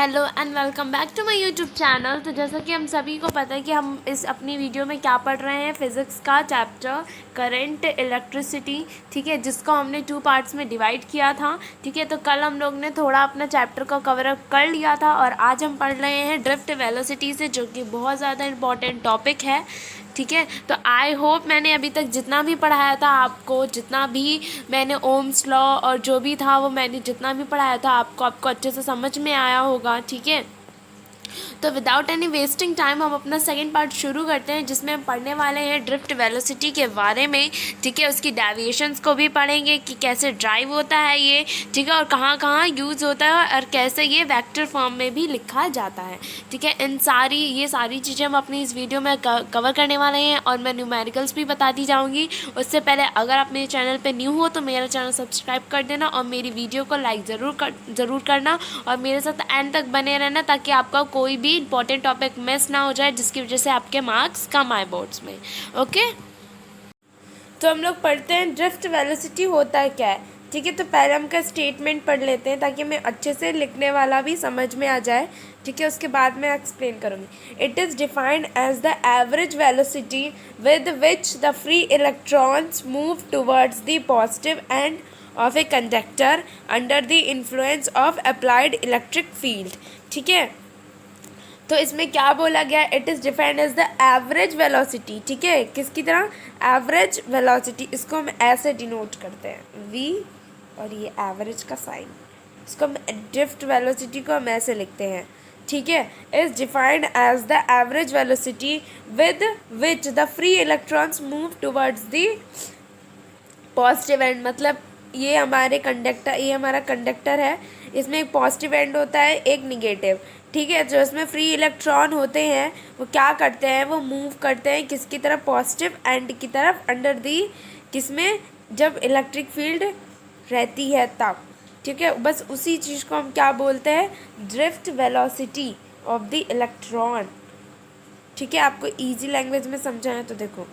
Hello and welcome back to my YouTube channel. तो जैसा कि हम सभी को पता है कि हम इस अपनी वीडियो में क्या पढ़ रहे हैं, फिज़िक्स का चैप्टर करंट इलेक्ट्रिसिटी, ठीक है, जिसको हमने 2 पार्ट्स में डिवाइड किया था। ठीक है, तो कल हम लोग ने थोड़ा अपना चैप्टर को कवर अप कर लिया था और आज हम पढ़ रहे हैं ड्रिफ्ट वेलोसिटी से, जो कि बहुत ज़्यादा इंपॉर्टेंट टॉपिक है। ठीक है, तो आई होप मैंने अभी तक जितना भी पढ़ाया था आपको, जितना भी मैंने ओम्स लॉ और जो भी था वो मैंने जितना भी पढ़ाया था आपको अच्छे से समझ में आया होगा। ठीक है, तो विदाउट एनी वेस्टिंग टाइम हम अपना सेकंड पार्ट शुरू करते हैं, जिसमें हम पढ़ने वाले हैं ड्रिफ्ट वेलोसिटी के बारे में। ठीक है, उसकी डेविएशंस को भी पढ़ेंगे कि कैसे ड्राइव होता है ये, ठीक है, और कहाँ कहाँ यूज़ होता है और कैसे ये वेक्टर फॉर्म में भी लिखा जाता है। ठीक है, ये सारी चीज़ें हम अपनी इस वीडियो में कवर करने वाले हैं और मैं न्यूमेरिकल्स भी बताती जाऊँगी। उससे पहले अगर आप मेरे चैनल पर न्यू हो तो मेरा चैनल सब्सक्राइब कर देना और मेरी वीडियो को लाइक ज़रूर करना और मेरे साथ एंड तक बने रहना, ताकि आपका कोई भी इंपॉर्टेंट टॉपिक मिस ना हो जाए, जिसकी वजह से आपके मार्क्स कम आए बोर्ड्स में। ओके, तो हम लोग पढ़ते हैं ड्रिफ्ट वेलोसिटी होता है क्या है। ठीक है, तो पहले हम का स्टेटमेंट पढ़ लेते हैं ताकि हमें अच्छे से लिखने वाला भी समझ में आ जाए। ठीक है, उसके बाद मैं एक्सप्लेन करूँगी। It is defined as the average velocity with which the free electrons move towards the positive end of a conductor under the influence of applied electric field. ठीक है, तो इसमें क्या बोला गया, it is defined as the average velocity. ठीक है, किसकी तरह, एवरेज वेलोसिटी। इसको हम ऐसे डिनोट करते हैं v और ये एवरेज का साइन, इसको हम ड्रिफ्ट वेलोसिटी को हम ऐसे लिखते हैं। ठीक है, is defined as the average velocity with which the free electrons move towards the positive end, मतलब ये हमारा कंडक्टर है, इसमें एक पॉजिटिव एंड होता है, एक निगेटिव। ठीक है, जो इसमें फ्री इलेक्ट्रॉन होते हैं वो क्या करते हैं, वो मूव करते हैं किसकी तरफ, पॉजिटिव एंड की तरफ, अंडर दी किसमें, जब इलेक्ट्रिक फील्ड रहती है तब। ठीक है, बस उसी चीज़ को हम क्या बोलते हैं, drift velocity of the electron. ठीक है, आपको ईजी लैंग्वेज में समझाएं तो देखो,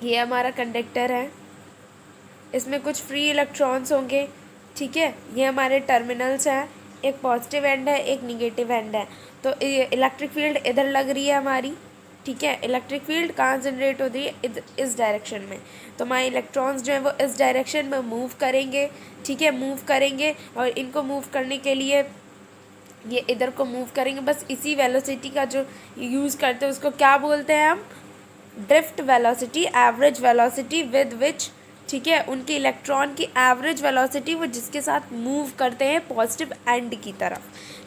ये हमारा कंडक्टर है, इसमें कुछ फ्री इलेक्ट्रॉन्स होंगे। ठीक है, ये हमारे टर्मिनल्स हैं, एक पॉजिटिव एंड है, एक निगेटिव एंड है। तो इलेक्ट्रिक फील्ड इधर लग रही है हमारी। ठीक है, इलेक्ट्रिक फील्ड कहाँ जनरेट हो रही है, इस डायरेक्शन में। तो हमारे इलेक्ट्रॉन्स जो हैं वो इस डायरेक्शन में मूव करेंगे। ठीक है, मूव करेंगे और इनको मूव करने के लिए ये इधर को मूव करेंगे। बस इसी वेलोसिटी का जो यूज़ करते हैं उसको क्या बोलते हैं हम, drift velocity, average velocity with विच, ठीक है, उनके इलेक्ट्रॉन की एवरेज वेलोसिटी, वो जिसके साथ मूव करते हैं पॉजिटिव एंड की तरफ।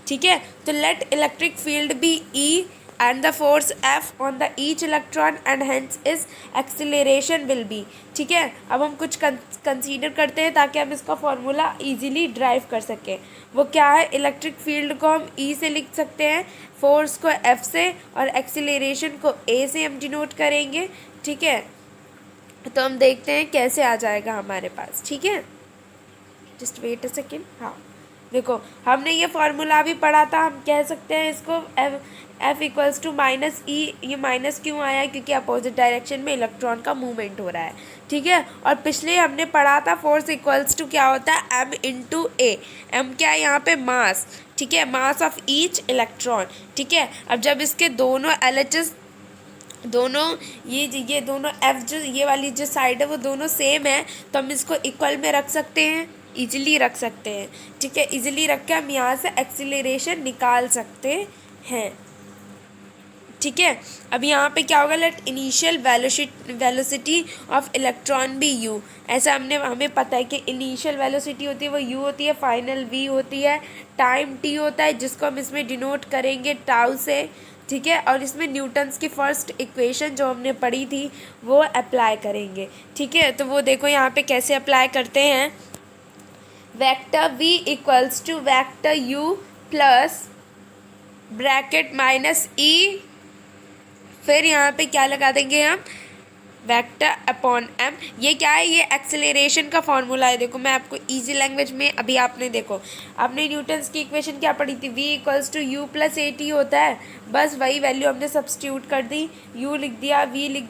ठीक है, तो let electric field be E and the force F on the each electron and hence is acceleration will be. ठीक है, अब हम कुछ कंसीडर करते हैं ताकि हम इसका फॉर्मूला इजीली ड्राइव कर सकें। वो क्या है, इलेक्ट्रिक फील्ड को हम ई से लिख सकते हैं, फोर्स को एफ से और एक्सिलरेशन को ए से हम डिनोट करेंगे। ठीक है, तो हम देखते हैं कैसे आ जाएगा हमारे पास। ठीक है, जस्ट वेट अ सेकेंड। हाँ देखो, हमने ये फार्मूला भी पढ़ा था, हम कह सकते हैं इसको एफ इक्वल्स टू माइनस ई। ये माइनस क्यों आया, क्योंकि अपोजिट डायरेक्शन में इलेक्ट्रॉन का मूवमेंट हो रहा है। ठीक है, और पिछले हमने पढ़ा था फोर्स इक्वल्स टू क्या होता है, एम इंटू ए। एम क्या है यहाँ पे, मास। ठीक है, मास ऑफ ईच इलेक्ट्रॉन। ठीक है, अब जब इसके दोनों एलएचएस, दोनों ये दोनों एफ जो ये वाली जो साइड है वो दोनों सेम है, तो हम इसको इक्वल में रख सकते हैं, इजीली रख सकते हैं। ठीक है, इजीली रख के हम यहाँ से एक्सीलरेशन निकाल सकते हैं। ठीक है, अब यहाँ पे क्या होगा, let initial velocity of electron be u. ऐसा हमें पता है कि इनिशियल वेलोसिटी होती है वो यू होती है, फाइनल वी होती है, टाइम टी होता है, जिसको हम इसमें डिनोट करेंगे टाउ से। ठीक है, और इसमें न्यूटन्स की फर्स्ट इक्वेशन जो हमने पढ़ी थी वो अप्लाई करेंगे। ठीक है, तो वो देखो यहाँ पे कैसे अप्लाई करते हैं, vector v equals to vector u plus bracket minus E, फिर यहाँ पे क्या लगा देंगे हम, वेक्टर अपॉन एम। ये क्या है, ये एक्सेलरेशन का फॉर्मूला है। देखो मैं आपको इजी लैंग्वेज में, अभी आपने देखो आपने न्यूटन्स की इक्वेशन क्या पढ़ी थी, v equals to u plus a t होता है। बस वही वैल्यू हमने सब्स्टिट्यूट कर दी, u लिख दिया, v लिख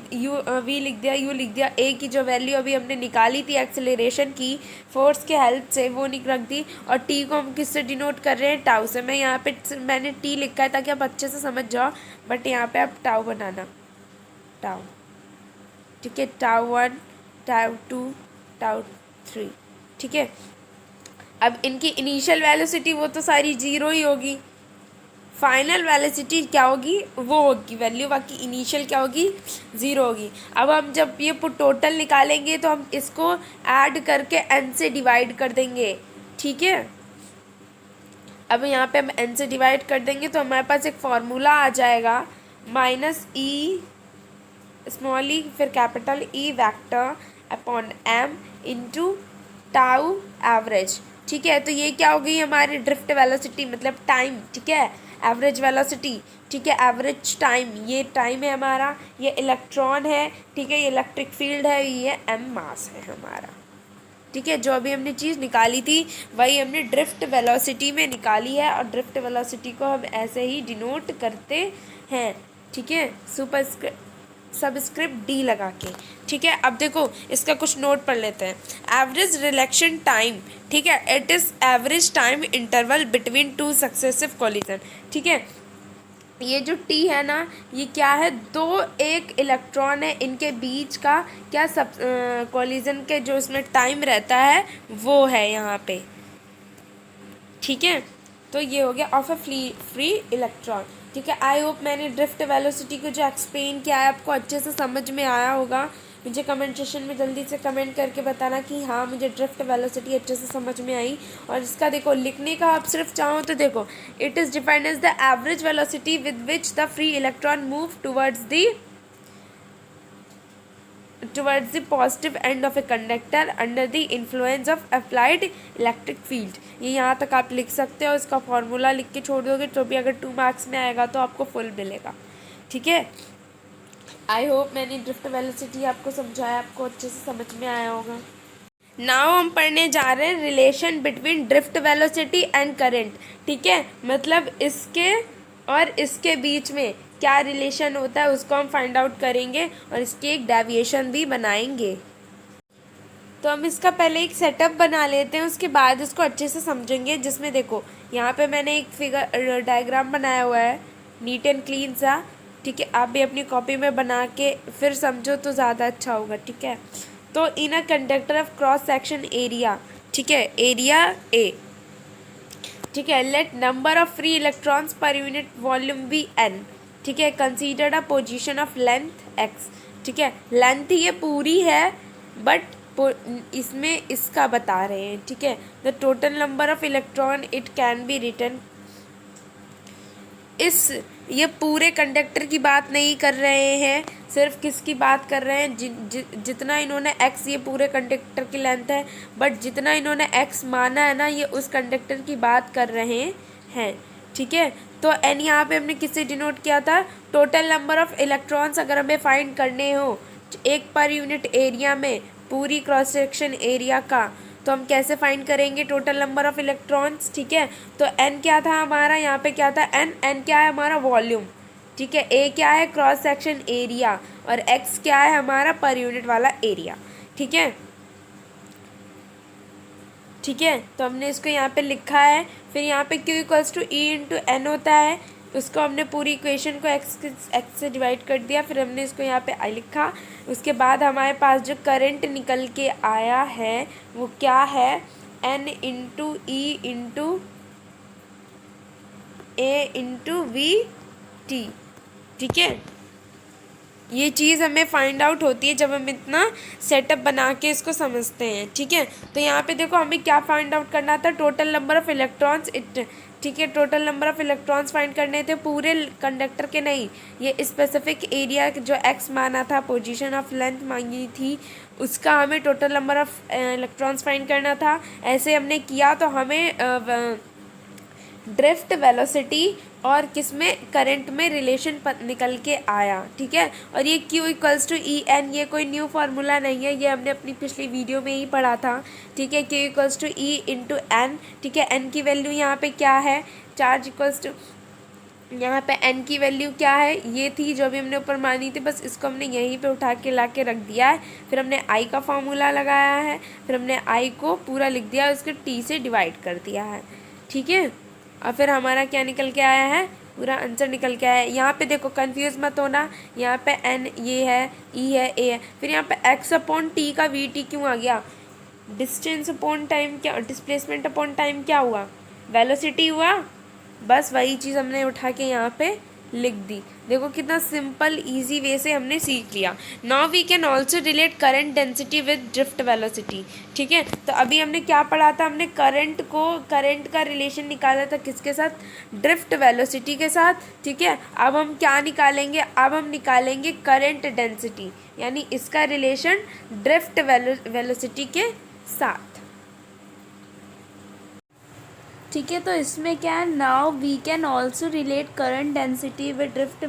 दिया, u लिख दिया। a की जो वैल्यू अभी हमने निकाली थी एक्सेलरेशन की फोर्स के हेल्प से, वो रख दी। और t को हम किससे डिनोट कर रहे हैं, टाउ से। मैं यहाँ पे मैंने t लिखा है ताकि आप अच्छे से समझ जाओ, बट यहाँ पे आप टाउ बनाना, टाउ, ठीक है। टाउ 1, टाउ 2, टाउ 3, ठीक है। अब इनकी इनिशियल वेलोसिटी वो तो सारी जीरो ही होगी, फाइनल वेलोसिटी क्या होगी, वो होगी वैल्यू, बाकी इनिशियल क्या होगी, ज़ीरो होगी। अब हम जब ये टोटल निकालेंगे तो हम इसको ऐड करके n से डिवाइड कर देंगे, ठीक है। अब यहाँ पे हम n से डिवाइड कर देंगे तो हमारे पास एक फॉर्मूला आ जाएगा, माइनस ई स्मॉल ई फिर capital E vector upon m into tau average, ठीक है। तो ये क्या हो गई हमारी ड्रिफ्ट वेलोसिटी, मतलब टाइम, ठीक है। एवरेज वेलोसिटी, ठीक है, एवरेज टाइम, ये टाइम है हमारा, ये इलेक्ट्रॉन है, ठीक है, ये इलेक्ट्रिक फील्ड है, ये एम मास है हमारा, ठीक है। जो अभी हमने चीज़ निकाली थी वही हमने ड्रिफ्ट वेलोसिटी में निकाली है, और ड्रिफ्ट वेलोसिटी को हम ऐसे ही डिनोट करते हैं, ठीक है, सबस्क्रिप्ट डी लगा के, ठीक है। अब देखो इसका कुछ नोट पढ़ लेते हैं। एवरेज रिलेक्शन टाइम, ठीक है, it is average time interval between two successive collision, ठीक है। ये जो टी है ना, ये क्या है, दो एक इलेक्ट्रॉन है इनके बीच का क्या सब कॉलिजन के जो इसमें टाइम रहता है वो है यहाँ पे, ठीक है। तो ये हो गया ऑफ अ फ्री इलेक्ट्रॉन, ठीक है। आई होप मैंने ड्रिफ्ट वेलोसिटी को जो एक्सप्लेन किया है आपको अच्छे से समझ में आया होगा। मुझे कमेंट सेक्शन में जल्दी से कमेंट करके बताना कि हाँ मुझे ड्रिफ्ट वेलोसिटी अच्छे से समझ में आई। और इसका देखो लिखने का आप सिर्फ चाहो तो देखो, it is defined as the average velocity with which the free electron move towards the positive end of a conductor under the influence of applied electric field। ये यहाँ तक आप लिख सकते हो, इसका फॉर्मूला लिख के छोड़ दोगे तो भी अगर 2 मार्क्स में आएगा तो आपको फुल मिलेगा, ठीक है। आई होप मैंने ड्रिफ्ट वेलोसिटी आपको समझाया, आपको अच्छे से समझ में आया होगा। नाउ हम पढ़ने जा रहे हैं relation between drift velocity and current, ठीक है। मतलब इसके और इसके बीच में क्या रिलेशन होता है उसको हम फाइंड आउट करेंगे और इसकी एक डेविएशन भी बनाएंगे। तो हम इसका पहले एक सेटअप बना लेते हैं, उसके बाद इसको अच्छे से समझेंगे। जिसमें देखो यहाँ पे मैंने एक फिगर डायग्राम बनाया हुआ है, नीट एंड क्लीन सा, ठीक है। आप भी अपनी कॉपी में बना के फिर समझो तो ज़्यादा अच्छा होगा, ठीक है। तो in a conductor of cross section area, ठीक है, एरिया ए, ठीक है, let number of free electrons per unit volume be N, ठीक है, considered a position of length X, ठीक है। लेंथ ये पूरी है बट इसमें इसका बता रहे हैं, ठीक है। The total number of electron it can be written, इस ये पूरे कंडक्टर की बात नहीं कर रहे हैं, सिर्फ किसकी बात कर रहे हैं, जितना इन्होंने x, ये पूरे कंडक्टर की लेंथ है, बट जितना इन्होंने x माना है ना ये उस कंडक्टर की बात कर रहे हैं, ठीक है। तो n यहाँ पे हमने किससे डिनोट किया था, टोटल नंबर ऑफ इलेक्ट्रॉन्स अगर हमें फाइंड करने हो एक पर यूनिट एरिया में पूरी क्रॉस सेक्शन एरिया का, तो हम कैसे फाइंड करेंगे टोटल नंबर ऑफ इलेक्ट्रॉन्स, ठीक है। तो n क्या था हमारा, यहाँ पे क्या था n क्या है हमारा वॉल्यूम, ठीक है। a क्या है क्रॉस सेक्शन एरिया, और x क्या है हमारा पर यूनिट वाला एरिया, ठीक है, ठीक है। तो हमने इसको यहाँ पे लिखा है। फिर यहाँ पे q equals to e into n होता है, उसको हमने पूरी इक्वेशन को x से डिवाइड कर दिया, फिर हमने इसको यहाँ पे i लिखा। उसके बाद हमारे पास जो करंट निकल के आया है वो क्या है, n into E into A into we T, ठीक है। ये चीज़ हमें फाइंड आउट होती है जब हम इतना सेटअप बना के इसको समझते हैं, ठीक है। तो यहाँ पे देखो हमें क्या फाइंड आउट करना था, total number of electrons it, ठीक है, total number of electrons find करने थे पूरे कंडक्टर के, नहीं ये स्पेसिफिक एरिया जो x माना था, पोजीशन ऑफ लेंथ मांगी थी, उसका हमें total number of electrons find करना था। ऐसे हमने किया तो हमें ड्रिफ्ट वेलोसिटी और किस में, करंट में रिलेशन निकल के आया। ठीक है, और ये Q equals to e n, ये कोई न्यू फार्मूला नहीं है, ये हमने अपनी पिछली वीडियो में ही पढ़ा था। ठीक है, Q equals to e into n. ठीक है, एन की वैल्यू यहाँ पे क्या है, चार्ज इक्वल्स टू, यहाँ पे एन की वैल्यू क्या है, ये थी जो अभी हमने ऊपर मानी थी, बस इसको हमने यहीं पे उठा के ला के रख दिया है। फिर हमने आई का फार्मूला लगाया है, फिर हमने आई को पूरा लिख दिया, उसके टी से डिवाइड कर दिया है। ठीक है, और फिर हमारा क्या निकल के आया है, पूरा आंसर निकल के आया है। यहाँ पे देखो कंफ्यूज मत होना, यहाँ पे एन ये है, ई है, ए है, फिर यहाँ पे एक्स अपॉन टी का वी टी क्यों आ गया, डिस्टेंस अपॉन टाइम क्या, डिस्प्लेसमेंट अपॉन टाइम क्या हुआ, वेलोसिटी हुआ। बस वही चीज़ हमने उठा के यहाँ पे लिख दी। देखो कितना सिंपल इजी वे से हमने सीख लिया। Now we can also relate current density with drift velocity. ठीक है, तो अभी हमने क्या पढ़ा था, हमने करंट का रिलेशन निकाला था किसके साथ, ड्रिफ्ट वेलोसिटी के साथ। ठीक है, अब हम क्या निकालेंगे, अब हम निकालेंगे करंट डेंसिटी, यानी इसका रिलेशन ड्रिफ्ट वेलोसिटी के साथ। ठीक है, तो इसमें क्या है, now we can also relate current density with drift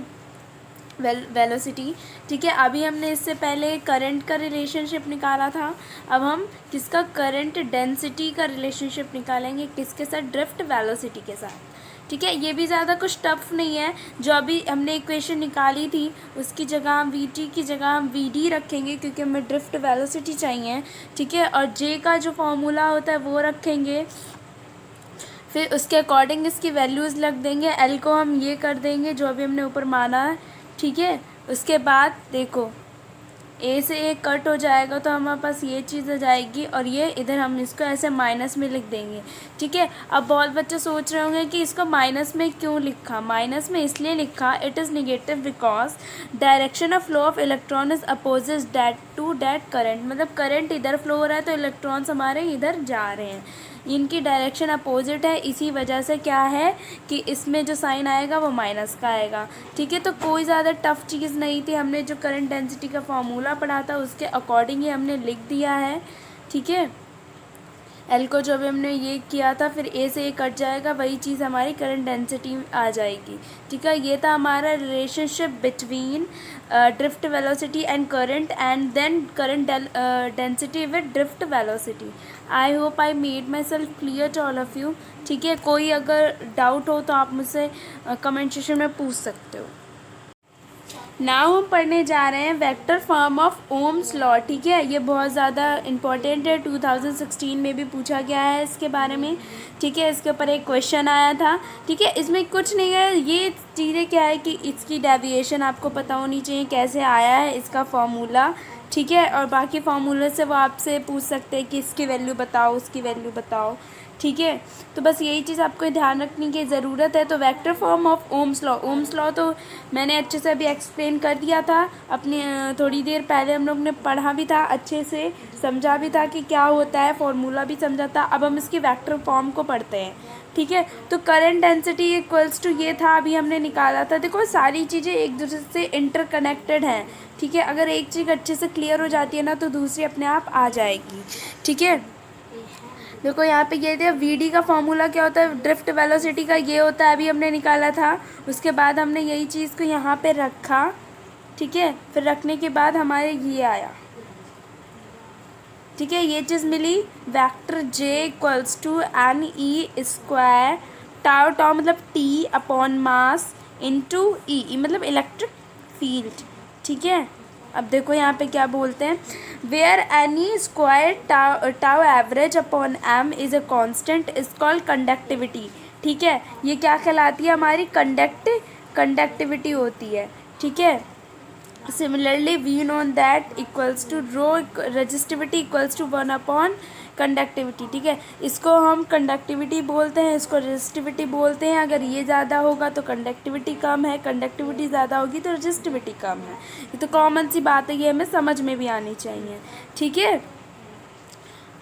velocity. ठीक है, अभी हमने इससे पहले करंट का रिलेशनशिप निकाला था, अब हम किसका, करंट डेंसिटी का रिलेशनशिप निकालेंगे, किसके साथ, ड्रिफ्ट वेलोसिटी के साथ। ठीक है, ये भी ज़्यादा कुछ टफ नहीं है, जो अभी हमने इक्वेशन निकाली थी उसकी जगह हम वी टी की जगह हम वी डी रखेंगे, क्योंकि हमें ड्रिफ्ट वेलोसिटी चाहिए। ठीक है, और जे का जो फॉर्मूला होता है वो रखेंगे, फिर उसके अकॉर्डिंग इसकी वैल्यूज़ लग देंगे, एल को हम ये कर देंगे जो अभी हमने ऊपर माना है। ठीक है, उसके बाद देखो ए से ए कट हो जाएगा तो हमारे पास ये चीज़ आ जाएगी, और ये इधर हम इसको ऐसे माइनस में लिख देंगे। ठीक है, अब बहुत बच्चे सोच रहे होंगे कि इसको माइनस में क्यों लिखा, माइनस में इसलिए लिखा, it is negative because direction of flow of electron is opposite that to that current, मतलब करंट इधर फ्लो हो रहा है तो इलेक्ट्रॉन्स हमारे इधर जा रहे हैं, इनकी डायरेक्शन अपोजिट है, इसी वजह से क्या है कि इसमें जो साइन आएगा वो माइनस का आएगा। ठीक है, तो कोई ज़्यादा टफ चीज़ नहीं थी, हमने जो करंट डेंसिटी का फॉर्मूला पढ़ा था उसके अकॉर्डिंग ही हमने लिख दिया है। ठीक है, एल को जो भी हमने ये किया था, फिर ए से ए कट जाएगा, वही चीज़ हमारी करंट डेंसिटी आ जाएगी। ठीक है, ये था हमारा relationship between drift velocity and current, and then current density with drift velocity. I hope I made myself clear to all of you. ठीक है, कोई अगर डाउट हो तो आप मुझसे कमेंट सेक्शन में पूछ सकते हो। नाउ हम पढ़ने जा रहे हैं vector form of Ohm's law. ठीक है, ये बहुत ज़्यादा इंपॉर्टेंट है, 2016 में भी पूछा गया है इसके बारे में। ठीक है, इसके ऊपर एक क्वेश्चन आया था। ठीक है, इसमें कुछ नहीं है, ये चीज़ें क्या है कि इसकी डेविएशन आपको पता होनी चाहिए, कैसे आया है इसका फॉर्मूला। ठीक है, और बाकी फार्मूले से वो आपसे पूछ सकते हैं कि इसकी वैल्यू बताओ, उसकी वैल्यू बताओ। ठीक है, तो बस यही चीज़ आपको ध्यान रखने की ज़रूरत है। तो vector form of Ohm's law, Ohm's law तो मैंने अच्छे से अभी एक्सप्लेन कर दिया था, अपने थोड़ी देर पहले हम लोग ने पढ़ा भी था, अच्छे से समझा भी था कि क्या होता है, फॉर्मूला भी समझा था। अब हम इसकी वेक्टर फॉर्म को पढ़ते हैं। ठीक है, तो करंट डेंसिटी इक्वल्स टू ये था, अभी हमने निकाला था। देखो सारी चीज़ें एक दूसरे से इंटरकनेक्टेड हैं। ठीक है, अगर एक चीज़ अच्छे से क्लियर हो जाती है ना तो दूसरी अपने आप आ जाएगी। ठीक है, देखो यहाँ पे ये थे, वी डी का फॉर्मूला क्या होता है, ड्रिफ्ट वेलोसिटी का ये होता है, अभी हमने निकाला था। उसके बाद हमने यही चीज़ को यहाँ पे रखा। ठीक है, फिर रखने के बाद हमारे ये आया। ठीक है, ये चीज़ मिली, vector J equals to N E square tau, tau मतलब T upon mass into E मतलब इलेक्ट्रिक फील्ड। ठीक है, अब देखो यहाँ पे क्या बोलते हैं, where n e square tau average upon m is a constant is called conductivity. ठीक है, ये क्या कहलाती है, हमारी कंडक्टिविटी होती है। ठीक है, similarly we known that equals to rho resistivity equals to 1 upon conductivity. ठीक है, इसको हम कंडक्टिविटी बोलते हैं, इसको रजिस्टिविटी बोलते हैं। अगर ये ज़्यादा होगा तो कंडक्टिविटी कम है, कंडक्टिविटी ज़्यादा होगी तो रजिस्टिविटी कम है। ये तो कॉमन सी बात है, ये हमें समझ में भी आनी चाहिए। ठीक है,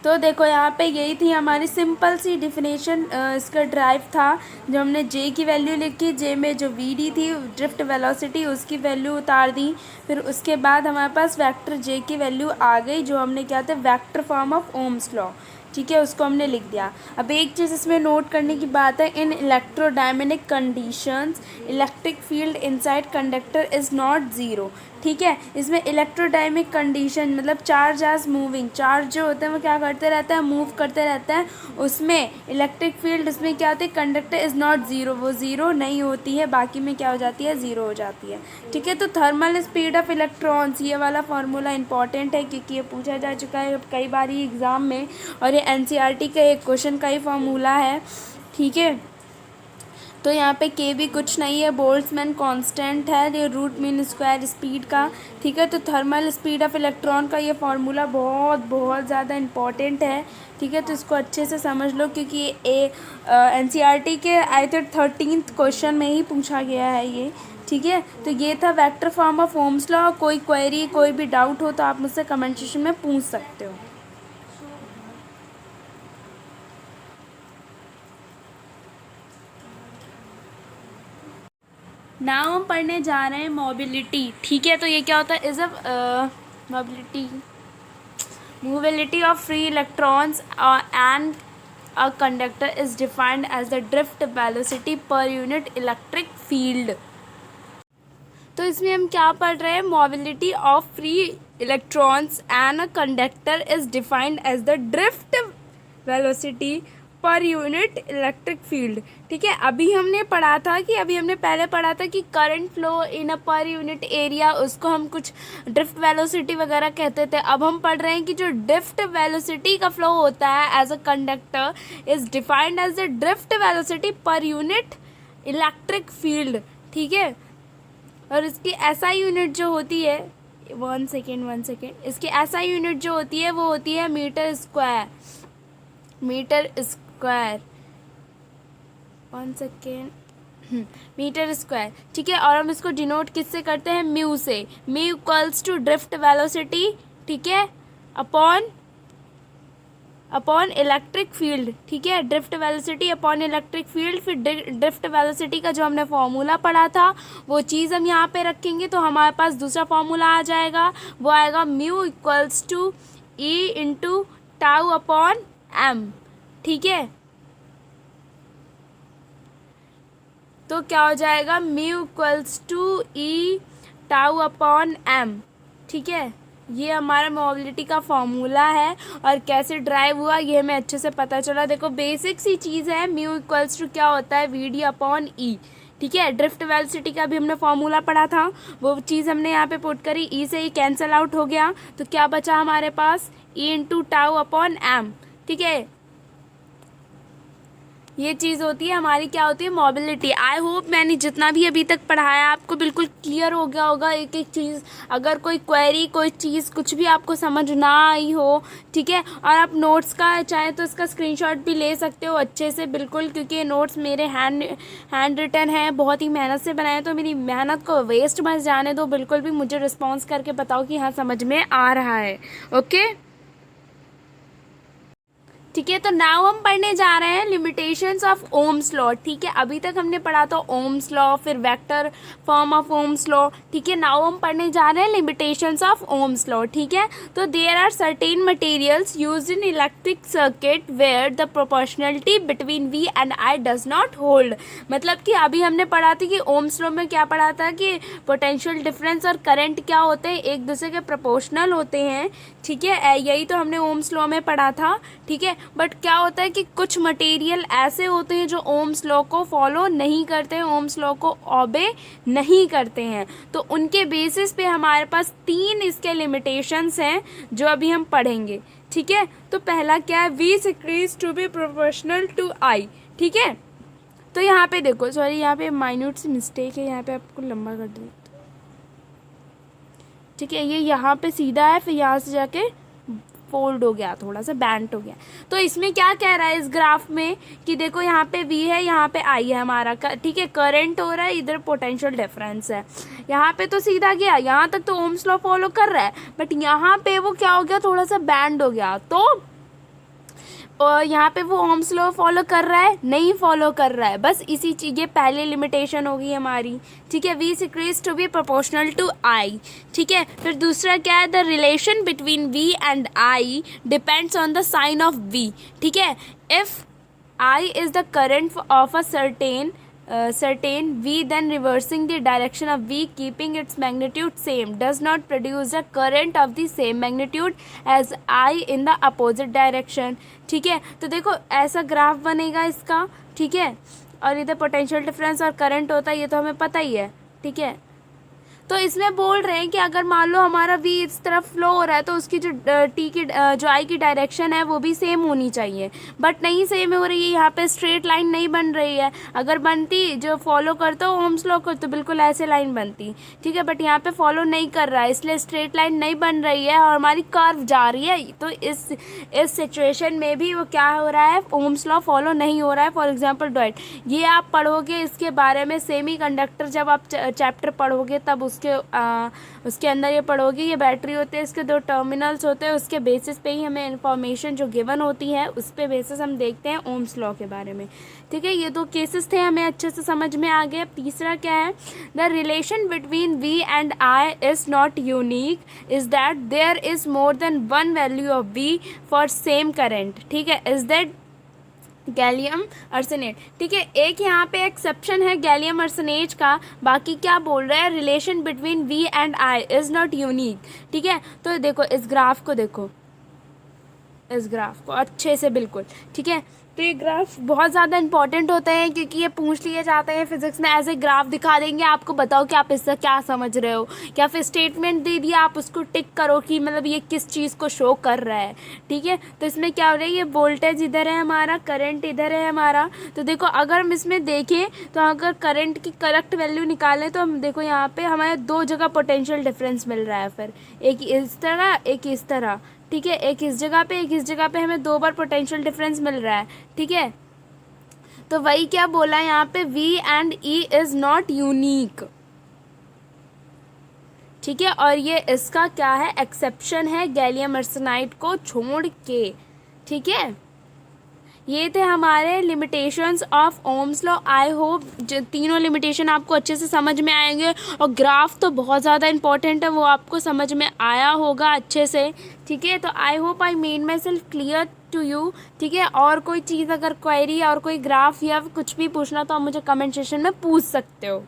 तो देखो यहाँ पे यही थी हमारी सिंपल सी डिफिनेशन, इसका ड्राइव था। जो हमने जे की वैल्यू लिखी, जे में जो वी डी थी ड्रिफ्ट वेलोसिटी, उसकी वैल्यू उतार दी। फिर उसके बाद हमारे पास वेक्टर जे की वैल्यू आ गई, जो हमने क्या था, vector form of Ohm's law. ठीक है, उसको हमने लिख दिया। अब एक चीज़ इसमें नोट करने की बात है, in electrodynamic conditions electric field inside conductor is not zero. ठीक है, इसमें इलेक्ट्रोडायनेमिक कंडीशन मतलब चार्ज एज मूविंग, चार्ज जो होते हैं वो क्या करते रहते हैं, मूव करते रहते हैं। उसमें इलेक्ट्रिक फील्ड उसमें क्या होती है, कंडक्टर इज़ नॉट ज़ीरो, वो ज़ीरो नहीं होती है, बाकी में क्या हो जाती है, ज़ीरो हो जाती है। ठीक है, तो थर्मल स्पीड ऑफ इलेक्ट्रॉन्स, ये वाला फार्मूला इंपॉर्टेंट है क्योंकि ये पूछा जा चुका है कई बार ही एग्ज़ाम में, और ये एनसीईआरटी का एक क्वेश्चन का ही फार्मूला है। ठीक है, तो यहाँ पे के भी कुछ नहीं है, बोल्ट्जमैन कांस्टेंट है, ये रूट मीन स्क्वायर स्पीड का। ठीक है, तो थर्मल स्पीड ऑफ इलेक्ट्रॉन का ये फार्मूला बहुत बहुत ज़्यादा इंपॉर्टेंट है। ठीक है, तो इसको अच्छे से समझ लो क्योंकि एनसीईआरटी के आई थिंक 13th क्वेश्चन में ही पूछा गया है ये। ठीक है, तो ये था vector form of Ohm's law. कोई क्वेरी कोई भी डाउट हो तो आप मुझसे कमेंट सेक्शन में पूछ सकते हो। नाउ हम पढ़ने जा रहे हैं मोबिलिटी। ठीक है, तो ये क्या होता है, is a mobility of free electrons and a conductor is defined as the drift velocity per unit electric field. तो इसमें हम क्या पढ़ रहे हैं, mobility of free electrons and a conductor is defined as the drift velocity per unit electric field. ठीक है, अभी हमने पहले पढ़ा था कि current flow in a per unit area, उसको हम कुछ ड्रिफ्ट वेलोसिटी वगैरह कहते थे। अब हम पढ़ रहे हैं कि जो ड्रिफ्ट वेलोसिटी का फ्लो होता है as a conductor is defined as the drift velocity per unit electric field. ठीक है, और इसकी एसआई यूनिट जो होती है, वन सेकेंड, इसकी एसआई यूनिट जो होती है वो होती है मीटर स्क्वायर। Metre square. ठीक है, और हम इसको डिनोट किससे करते हैं, म्यू से। Mu equals to drift velocity, ठीक है, अपॉन इलेक्ट्रिक फील्ड। ठीक है, drift velocity upon electric field. फिर ड्रिफ्ट वेलोसिटी का जो हमने फॉर्मूला पढ़ा था वो चीज़ हम यहाँ पे रखेंगे तो हमारे पास दूसरा फॉर्मूला आ जाएगा, वो आएगा mu equals to e into tau upon M. ठीक है, तो क्या हो जाएगा, mu equals to e tau upon M. ठीक है, ये हमारा मोबिलिटी का फॉर्मूला है और कैसे ड्राइव हुआ ये हमें अच्छे से पता चला। देखो बेसिक सी चीज़ है, म्यू इक्वल्स टू क्या होता है, वी डी अपॉन ई। ठीक है, ड्रिफ्ट वेलोसिटी का भी हमने फॉर्मूला पढ़ा था, वो चीज़ हमने यहाँ पे पुट करी, ई से ई कैंसिल आउट हो गया, तो क्या बचा हमारे पास, E into tau upon M. ठीक है, ये चीज़ होती है हमारी, क्या होती है, मोबिलिटी। आई होप मैंने जितना भी अभी तक पढ़ाया आपको बिल्कुल क्लियर हो गया होगा एक एक चीज़। अगर कोई क्वेरी कोई चीज़ कुछ भी आपको समझ ना आई हो, ठीक है, और आप नोट्स का चाहे तो इसका स्क्रीनशॉट भी ले सकते हो अच्छे से बिल्कुल, क्योंकि ये नोट्स मेरे हैंड रिटन है, बहुत ही मेहनत से बनाए, तो मेरी मेहनत को वेस्ट मत जाने दो बिल्कुल भी। मुझे रिस्पॉन्स करके बताओ कि हाँ समझ में आ रहा है। ओके, ठीक है, तो नाउ हम पढ़ने जा रहे हैं लिमिटेशंस ऑफ ओम्स लॉ। ठीक है, अभी तक हमने पढ़ा था ओम्स लॉ, फिर vector form of Ohm's law. ठीक है, नाउ हम पढ़ने जा रहे हैं लिमिटेशंस ऑफ ओम्स लॉ। ठीक है, तो there are certain materials used in electric circuit where the proportionality between V and I does not hold. मतलब कि अभी हमने पढ़ा था कि ओम्स लॉ में क्या पढ़ा था कि पोटेंशियल डिफरेंस और करंट क्या होते हैं, एक दूसरे के प्रोपोर्शनल होते हैं। ठीक है, यही तो हमने ओम्स लॉ में पढ़ा था। ठीक है, बट क्या होता है कि कुछ मटेरियल ऐसे होते हैं जो ओम्स लॉ को फॉलो नहीं करते हैं, ओम्स लॉ को ओबे नहीं करते हैं, तो उनके बेसिस पे हमारे पास 3 इसके लिमिटेशंस हैं जो अभी हम पढ़ेंगे। ठीक है, तो पहला क्या है, V increase to be proportional to I. ठीक है, तो यहाँ पे देखो, सॉरी यहाँ पे माइन्यूट सी मिस्टेक है, यहाँ पे आपको लंबा कर दूँ। ठीक है, ये यहाँ पे सीधा है, फिर यहाँ से जाके फोल्ड हो गया, थोड़ा सा बैंट हो गया। तो इसमें क्या कह रहा है इस ग्राफ में कि देखो यहाँ पे V है, यहाँ पे I है हमारा। ठीक है, करंट हो रहा है, इधर पोटेंशियल डिफरेंस है। यहाँ पे तो सीधा गया, यहाँ तक तो ओम्स लॉ फॉलो कर रहा है, बट यहाँ पे वो क्या हो गया, थोड़ा सा बैंड हो गया। तो यहाँ पे वो ओम्स लॉ फॉलो कर रहा है, नहीं फॉलो कर रहा है, बस इसी चीज़, ये पहले लिमिटेशन होगी हमारी, ठीक है। V increase to be proportional to I, ठीक है। फिर दूसरा क्या है, the relation between V and I depends on the sign of V, ठीक है। If I is the current of a certain V, then reversing the direction of V keeping its magnitude same does not produce a current of the same magnitude as I in the opposite direction, ठीक है। तो देखो ऐसा graph बनेगा इसका, ठीक है। और इधर पोटेंशियल डिफरेंस और करंट होता है, ये तो हमें पता ही है, ठीक है। तो इसमें बोल रहे हैं कि अगर मान लो हमारा वी इस तरफ फ्लो हो रहा है तो उसकी जो टी की जो आई की डायरेक्शन है वो भी सेम होनी चाहिए, बट नहीं सेम हो रही है, यहाँ पे स्ट्रेट लाइन नहीं बन रही है। अगर बनती, जो फॉलो करता हो ओम्स लॉ को, तो बिल्कुल ऐसे लाइन बनती, ठीक है। बट यहाँ पे फॉलो नहीं कर रहा है, इसलिए स्ट्रेट लाइन नहीं बन रही है और हमारी कर्व जा रही है। तो इस सिचुएशन में भी वो क्या हो रहा है, ओम्स लॉ फॉलो नहीं हो रहा है। फॉर एग्जाम्पल डॉट, ये आप पढ़ोगे इसके बारे में, सेमी कंडक्टर जब आप चैप्टर पढ़ोगे तब उसके अंदर ये पढ़ोगे, ये बैटरी होते हैं, इसके 2 टर्मिनल्स होते हैं, उसके बेसिस पे ही हमें इन्फॉर्मेशन जो गिवन होती है उस पे बेसिस हम देखते हैं ओम्स लॉ के बारे में, ठीक है। ये 2 केसेस थे, हमें अच्छे से समझ में आ गया। तीसरा क्या है, the relation between V and I is not unique is that there is more than one value of V for same current, ठीक है। इज़ दैट गैलियम आर्सेनेट, ठीक है। एक यहाँ पे एक्सेप्शन है गैलियम आर्सेनेट का, बाकी क्या बोल रहा है, relation between V and I is not unique, ठीक है। तो देखो इस ग्राफ को, देखो इस ग्राफ को अच्छे से बिल्कुल, ठीक है। तो ये ग्राफ बहुत ज़्यादा इंपॉर्टेंट होते हैं क्योंकि ये पूछ लिए जाते हैं फिजिक्स में। ऐसे ग्राफ दिखा देंगे आपको, बताओ कि आप इससे क्या समझ रहे हो, क्या फिर स्टेटमेंट दे दिया आप उसको टिक करो कि मतलब ये किस चीज़ को शो कर रहा है, ठीक है। तो इसमें क्या हो रहा है, ये वोल्टेज इधर है हमारा, करंट इधर है हमारा। तो देखो अगर हम इसमें देखें तो अगर करंट की करेक्ट वैल्यू निकालें तो हम देखो यहाँ पे हमारे 2 जगह पोटेंशियल डिफरेंस मिल रहा है, फिर एक इस तरह एक इस तरह, ठीक है। एक इस जगह पे एक इस जगह पे, हमें 2 बार पोटेंशियल डिफरेंस मिल रहा है, ठीक है। तो वही क्या बोला है यहाँ पे, V and E is not unique, ठीक है। और ये इसका क्या है, एक्सेप्शन है गैलियम आर्सेनाइड को छोड़ के, ठीक है। ये थे हमारे limitations of Ohm's law. I hope जो तीनों लिमिटेशन आपको अच्छे से समझ में आएंगे, और ग्राफ तो बहुत ज़्यादा इंपॉर्टेंट है, वो आपको समझ में आया होगा अच्छे से, ठीक है। तो I hope I made myself clear to you, ठीक है। और कोई चीज़ अगर क्वेरी और कोई ग्राफ या कुछ भी पूछना तो आप मुझे कमेंट सेक्शन में पूछ सकते हो।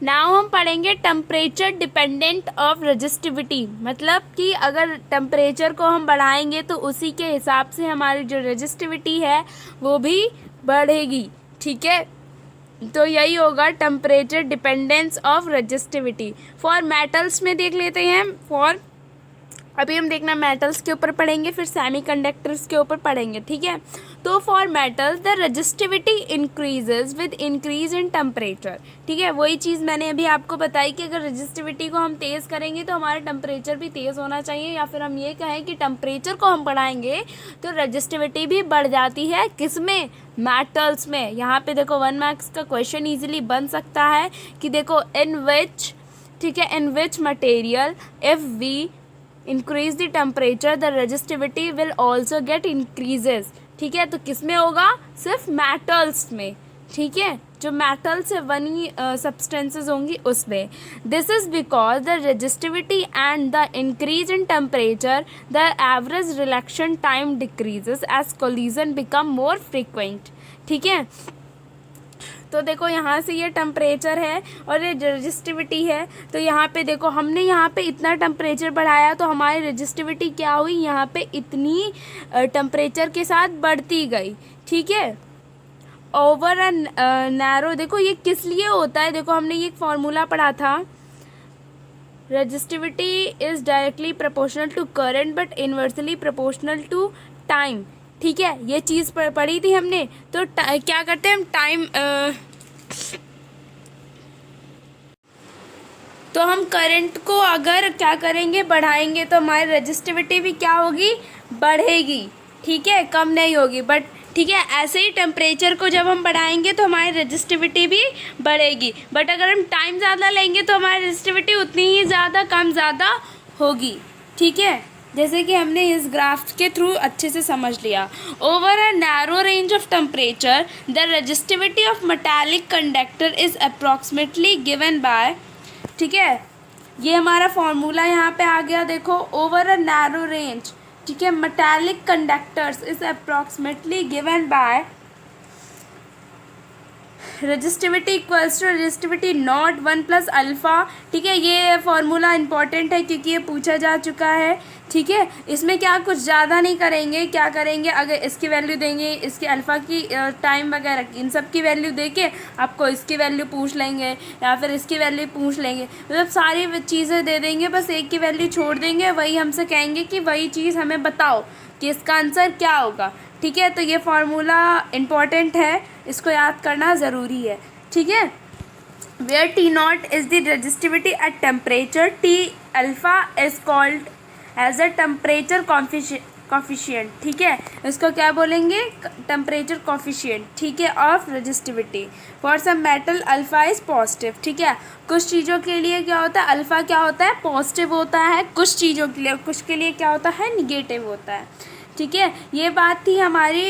नाउ हम पढ़ेंगे टेम्परेचर डिपेंडेंट ऑफ रेजिस्टिविटी, मतलब कि अगर टेम्परेचर को हम बढ़ाएंगे तो उसी के हिसाब से हमारी जो रेजिस्टिविटी है वो भी बढ़ेगी, ठीक है। तो यही होगा temperature dependence of resistivity. For metals में देख लेते हैं, अभी हम देखना मेटल्स के ऊपर पढ़ेंगे, फिर सेमीकंडक्टर्स के ऊपर पढ़ेंगे, ठीक है। तो for metals the resistivity increases with increase in temperature, ठीक है। वही चीज़ मैंने अभी आपको बताई कि अगर रेजिस्टिविटी को हम तेज़ करेंगे तो हमारा टेम्परेचर भी तेज़ होना चाहिए, या फिर हम ये कहें कि टेम्परेचर को हम बढ़ाएंगे तो रेजिस्टिविटी भी बढ़ जाती है, किसमें, मेटल्स में। यहाँ पे देखो 1 मार्क्स का क्वेश्चन ईजिली बन सकता है कि देखो इन विच, ठीक है, in which material if we increase the temperature the resistivity will also get increases, ठीक है। तो किस में होगा, सिर्फ मेटल्स में, ठीक है, जो मेटल से बनी सब्सटेंसेस होंगी उसमें। This is because the resistivity and the increase in temperature the average relaxation time decreases as collision become more frequent, ठीक है। तो देखो यहाँ से ये टेम्परेचर है और ये रेजिस्टिविटी है, तो यहाँ पे देखो हमने यहाँ पे इतना टेम्परेचर बढ़ाया तो हमारी रेजिस्टिविटी क्या हुई, यहाँ पे इतनी टेम्परेचर के साथ बढ़ती गई, ठीक है। ओवर एंड नैरो, देखो ये किस लिए होता है, देखो हमने ये फॉर्मूला पढ़ा था, resistivity is directly proportional to current but inversely proportional to time, ठीक है। ये चीज़ पढ़ी थी हमने। तो क्या करते हैं हम, टाइम तो हम करंट को अगर क्या करेंगे, बढ़ाएंगे तो हमारी रेजिस्टिविटी भी क्या होगी, बढ़ेगी, ठीक है, कम नहीं होगी। बट ठीक है, ऐसे ही टेम्परेचर को जब हम बढ़ाएंगे तो हमारी रेजिस्टिविटी भी बढ़ेगी, बट अगर हम टाइम ज़्यादा लेंगे तो हमारी रेजिस्टिविटी उतनी ही ज़्यादा कम ज़्यादा होगी, ठीक है। जैसे कि हमने इस ग्राफ के थ्रू अच्छे से समझ लिया। Over a narrow range of temperature the resistivity of metallic conductor is approximately given bye, ठीक है, ये हमारा फॉर्मूला यहाँ पे आ गया। देखो, ओवर अ नैरो रेंज, ठीक है, metallic conductors is approximately given by resistivity equals to resistivity not 1 plus alpha, ठीक है। ये फार्मूला इंपॉर्टेंट है क्योंकि ये पूछा जा चुका है, ठीक है। इसमें क्या कुछ ज़्यादा नहीं करेंगे, क्या करेंगे, अगर इसकी वैल्यू देंगे, इसके अल्फ़ा की टाइम वगैरह इन सब की वैल्यू देके आपको इसकी वैल्यू पूछ लेंगे या फिर इसकी वैल्यू पूछ लेंगे, मतलब सारी चीज़ें दे देंगे, बस एक की वैल्यू छोड़ देंगे, वही हमसे कहेंगे कि वही चीज़ हमें बताओ कि इसका आंसर क्या होगा, ठीक है। तो ये फार्मूला इम्पॉर्टेंट है, इसको याद करना ज़रूरी है, ठीक है। Where T not is the resistivity at temperature, T alpha is called as a temperature coefficient, ठीक है। इसको क्या बोलेंगे, टेम्परेचर कॉफिशिएंट, ठीक है, of resistivity. For some metal alpha is positive, ठीक है। कुछ चीज़ों के लिए क्या होता है, अल्फ़ा क्या होता है, पॉजिटिव होता है, कुछ चीज़ों के लिए, कुछ के लिए क्या होता है, निगेटिव होता है, ठीक है। ये बात थी हमारी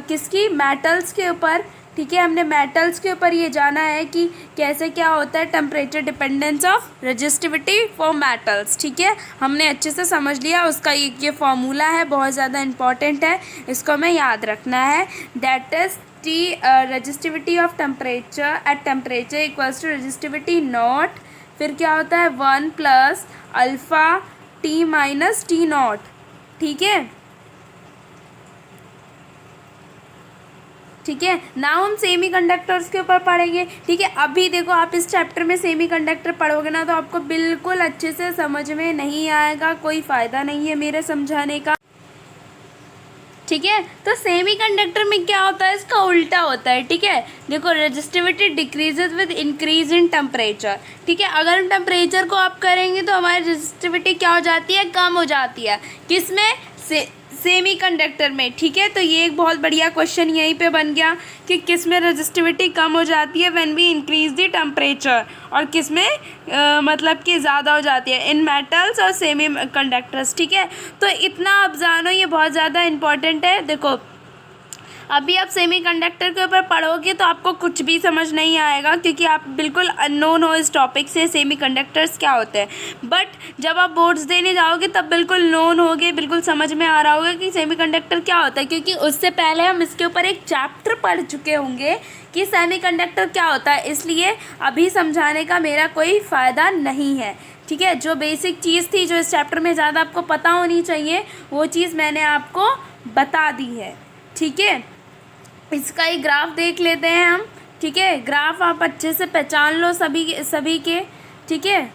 किसकी, मेटल्स के ऊपर, ठीक है। हमने मेटल्स के ऊपर ये जाना है कि कैसे क्या होता है temperature dependence of resistivity for metals, ठीक है। हमने अच्छे से समझ लिया, उसका ये फॉर्मूला है, बहुत ज़्यादा इंपॉर्टेंट है, इसको हमें याद रखना है। That is T resistivity of temperature at temperature equals to resistivity nought, फिर क्या होता है 1 plus alpha T minus T nought, ठीक है, ठीक है। नाउ हम सेमी कंडक्टर्स के ऊपर पढ़ेंगे, ठीक है। अभी देखो, आप इस चैप्टर में सेमी कंडक्टर पढ़ोगे ना तो आपको बिल्कुल अच्छे से समझ में नहीं आएगा, कोई फ़ायदा नहीं है मेरे समझाने का, ठीक है। तो सेमी कंडक्टर में क्या होता है, इसका उल्टा होता है, ठीक है। देखो, resistivity decreases with increase in temperature, ठीक है। अगर हम टेम्परेचर को अप करेंगे तो हमारी रेजिस्टिविटी क्या हो जाती है, कम हो जाती है, किसमें, सेमी कंडक्टर में, ठीक है। तो ये एक बहुत बढ़िया क्वेश्चन यहीं पे बन गया कि किस में रेजिस्टिविटी कम हो जाती है when we increase the temperature, और किस में मतलब कि ज़्यादा हो जाती है, इन मेटल्स और सेमी कंडक्टर्स, ठीक है। तो इतना आप जानो, ये बहुत ज़्यादा इंपॉर्टेंट है। देखो, अभी आप सेमी कंडक्टर के ऊपर पढ़ोगे तो आपको कुछ भी समझ नहीं आएगा क्योंकि आप बिल्कुल अननोन हो इस टॉपिक से, सेमी कंडक्टर्स क्या होते हैं। बट जब आप बोर्ड्स देने जाओगे तब बिल्कुल नोन होगे, बिल्कुल समझ में आ रहा होगा कि सेमी कंडक्टर क्या होता है, क्योंकि उससे पहले हम इसके ऊपर एक चैप्टर पढ़ चुके होंगे कि सेमी कंडक्टर क्या होता है, इसलिए अभी समझाने का मेरा कोई फ़ायदा नहीं है, ठीक है। जो बेसिक चीज़ थी, जो इस चैप्टर में ज़्यादा आपको पता होनी चाहिए, वो चीज़ मैंने आपको बता दी है, ठीक है। इसका ही ग्राफ देख लेते हैं हम, ठीक है। ग्राफ आप अच्छे से पहचान लो सभी के, ठीक है।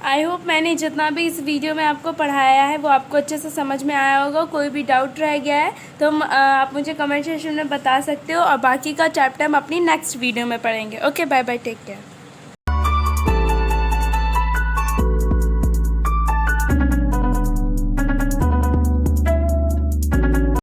आई होप मैंने जितना भी इस वीडियो में आपको पढ़ाया है वो आपको अच्छे से समझ में आया होगा। कोई भी डाउट रह गया है तो आप मुझे कमेंट सेक्शन में बता सकते हो, और बाकी का चैप्टर हम अपनी नेक्स्ट वीडियो में पढ़ेंगे। Okay, bye bye, take care.